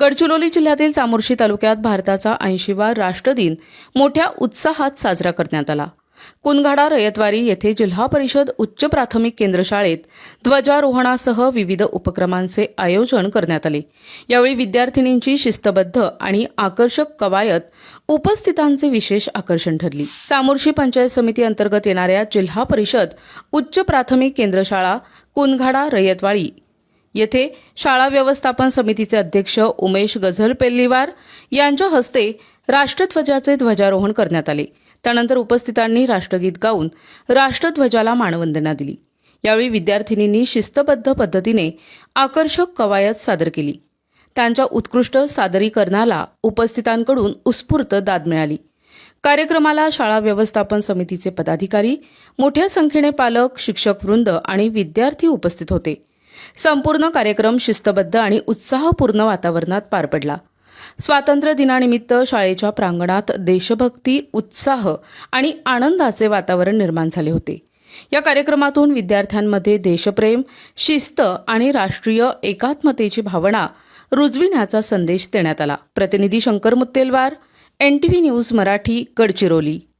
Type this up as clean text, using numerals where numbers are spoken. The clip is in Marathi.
गडचिरोली जिल्ह्यातील चामोर्शी तालुक्यात भारताचा 80वा राष्ट्रदिन मोठ्या उत्साहात साजरा करण्यात आला। कुनघाडा रयतवारी येथे जिल्हा परिषद उच्च प्राथमिक केंद्र शाळेत ध्वजारोहणासह विविध उपक्रमांचे आयोजन करण्यात आले। यावेळी विद्यार्थिनींची शिस्तबद्ध आणि आकर्षक कवायत उपस्थितांचे विशेष आकर्षण ठरली। चामोर्शी पंचायत समिती अंतर्गत येणाऱ्या जिल्हा परिषद उच्च प्राथमिक केंद्र शाळा कुनघाडा रयतवारी येथे शाळा व्यवस्थापन समितीचे अध्यक्ष उमेश गझलपेल्लीवार यांच्या हस्ते राष्ट्रध्वजाचे ध्वजारोहण करण्यात आले। त्यानंतर उपस्थितांनी राष्ट्रगीत गाऊन राष्ट्रध्वजाला मानवंदना दिली। यावेळी विद्यार्थिनींनी शिस्तबद्ध पद्धतीने आकर्षक कवायत सादर केली। त्यांच्या उत्कृष्ट सादरीकरणाला उपस्थितांकडून उत्स्फूर्त दाद मिळाली। कार्यक्रमाला शाळा व्यवस्थापन समितीचे पदाधिकारी, मोठ्या संख्येने पालक, शिक्षक वृंद आणि विद्यार्थी उपस्थित होते। संपूर्ण कार्यक्रम शिस्तबद्ध आणि उत्साहपूर्ण वातावरणात पार पडला। स्वातंत्र्य दिनानिमित्त शाळेच्या प्रांगणात देशभक्ती, उत्साह आणि आनंदाचे वातावरण निर्माण झाले होते। या कार्यक्रमातून विद्यार्थ्यांमध्ये देशप्रेम, शिस्त आणि राष्ट्रीय एकात्मतेची भावना रुजविण्याचा संदेश देण्यात आला। प्रतिनिधी शंकर मुत्तेलवार, NTV न्यूज मराठी, गडचिरोली।